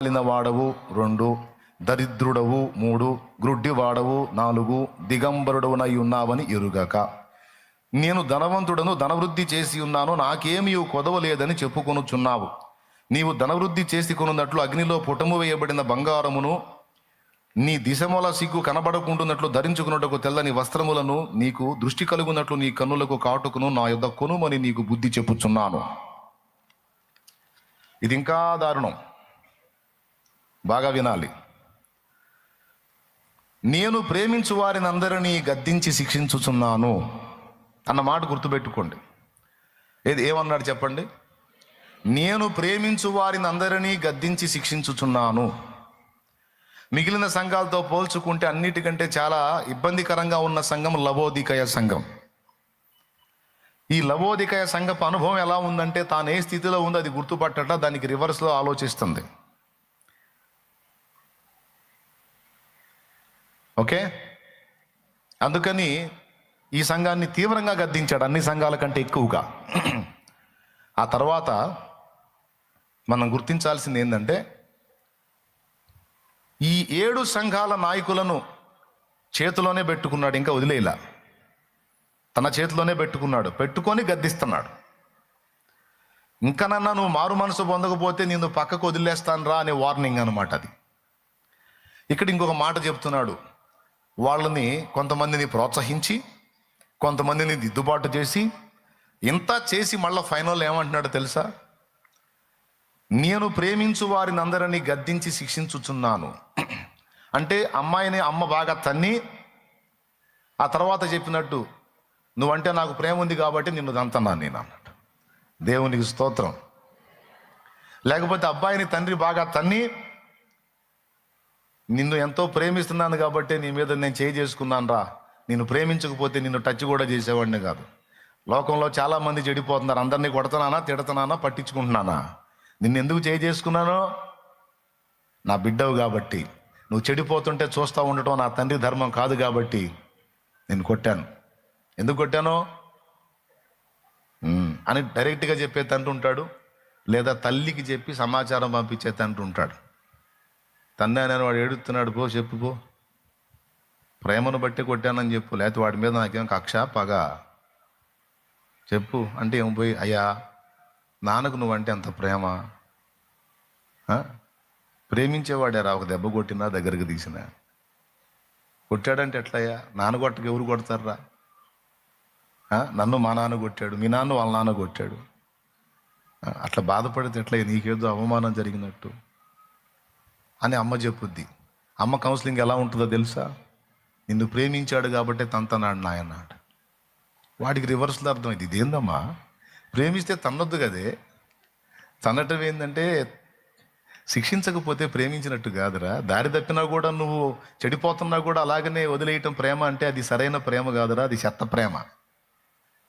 వాడవు 2, దరిద్రుడవు 3, గ్రుడ్డివాడవు 4, దిగంబరుడవునై ఉన్నావని ఎరుగక, నేను ధనవంతుడను, ధనవృద్ధి చేసి ఉన్నాను, నాకేమీ కొదవలేదని చెప్పుకొనుచున్నావు. నీవు ధనవృద్ధి చేసి కొనున్నట్లు అగ్నిలో పుటము వేయబడిన బంగారమును, నీ దిశమూల సిగ్గు కనబడకుంటున్నట్లు ధరించుకున్నట్టుకు తెల్లని వస్త్రములను, నీకు దృష్టి కలుగునట్లు నీ కన్నులకు కాటుకును నా యొద్ద కొనుమని నీకు బుద్ధి చెప్పుచున్నాను. ఇది ఇంకా దారుణం, బాగా వినాలి. నేను ప్రేమించు వారిని అందరినీ గద్దించి శిక్షించుచున్నాను అన్న మాట గుర్తుపెట్టుకోండి. ఏమన్నాడు చెప్పండి? నేను ప్రేమించు వారిని అందరినీ గద్దించి శిక్షించుచున్నాను. మిగిలిన సంఘాలతో పోల్చుకుంటే అన్నిటికంటే చాలా ఇబ్బందికరంగా ఉన్న సంఘం లవోదికయ సంఘం. ఈ లవోదికయ సంఘపు అనుభవం ఎలా ఉందంటే, తాను ఏ స్థితిలో ఉందో అది గుర్తుపట్టట దానికి రివర్స్లో ఆలోచిస్తుంది. ఓకే, అందుకని ఈ సంఘాన్ని తీవ్రంగా గద్దించాడు, అన్ని సంఘాల కంటే ఎక్కువగా. ఆ తర్వాత మనం గుర్తించాల్సింది ఏంటంటే, ఈ 7 సంఘాల నాయకులను చేతిలోనే పెట్టుకున్నాడు, ఇంకా వదిలేలా. తన చేతిలోనే పెట్టుకొని గద్దిస్తున్నాడు. ఇంకనన్నా నువ్వు మారు మనసు పొందకపోతే నేను పక్కకు వదిలేస్తాను రా అనే వార్నింగ్ అనమాట అది. ఇక్కడ ఇంకొక మాట చెప్తున్నాడు, వాళ్ళని కొంతమందిని ప్రోత్సహించి కొంతమందిని దిద్దుబాటు చేసి ఇంత చేసి మళ్ళీ ఫైనల్ ఏమంటున్నాడు తెలుసా? నేను ప్రేమించు వారిని అందరినీ గద్దించి శిక్షించుచున్నాను. అంటే అమ్మాయిని అమ్మ బాగా తన్ని ఆ తర్వాత చెప్పినట్టు, నువ్వంటే నాకు ప్రేమ ఉంది కాబట్టి నిన్ను దంతన్నాను నేను అన్నట్టు. దేవునికి స్తోత్రం. లేకపోతే అబ్బాయిని తండ్రి బాగా తన్ని, నిన్ను ఎంతో ప్రేమిస్తున్నాను కాబట్టి నీ మీద నేను చేయి చేసుకున్నాను రా, నిన్ను ప్రేమించకపోతే నిన్ను టచ్ కూడా చేసేవాడిని కాదు. లోకంలో చాలామంది చెడిపోతున్నారు, అందరినీ కొడుతున్నానా తిడుతున్నానా పట్టించుకుంటున్నానా? నిన్ను ఎందుకు చేయి చేసుకున్నాను? నా బిడ్డవు కాబట్టి. నువ్వు చెడిపోతుంటే చూస్తూ ఉండటం నా తండ్రి ధర్మం కాదు కాబట్టి నేను కొట్టాను. ఎందుకు కొట్టాను అని డైరెక్ట్గా చెప్పే తండ్రి ఉంటాడు, లేదా తల్లికి చెప్పి సమాచారం పంపించే తండ్రి ఉంటాడు. తండ్రి నేను వాడు ఏడుస్తున్నాడు, పో చెప్పుకో, ప్రేమను బట్టి కొట్టానని చెప్పు, లేకపోతే వాడి మీద నాకేం కక్ష పగ చెప్పు అంటే ఏం పోయి, అయ్యా నాన్నకు నువ్వంటే అంత ప్రేమ, ప్రేమించేవాడారా ఒక దెబ్బ కొట్టినా దగ్గరికి తీసినా? కొట్టాడంటే ఎట్లయ్యా? నాన్న కొట్టకు ఎవరు కొడతారా? నన్ను మా నాన్న కొట్టాడు, మీ నాన్న వాళ్ళ నాన్న కొట్టాడు, అట్లా బాధపడితే ఎట్లా? నీకేదో అవమానం జరిగినట్టు అని అమ్మ చెప్పుద్ది. అమ్మ కౌన్సిలింగ్ ఎలా ఉంటుందో తెలుసా? నిన్ను ప్రేమించాడు కాబట్టి తంతనాడు నాయన. వాడికి రివర్స్లో అర్థమైంది, ఇదేందమ్మా ప్రేమిస్తే తన్నొద్దు కదే, తన్నటం ఏంటంటే శిక్షించకపోతే ప్రేమించినట్టు కాదురా. దారి తప్పినా కూడా, నువ్వు చెడిపోతున్నా కూడా అలాగనే వదిలేయటం ప్రేమ అంటే అది సరైన ప్రేమ కాదురా, అది చెత్త ప్రేమ.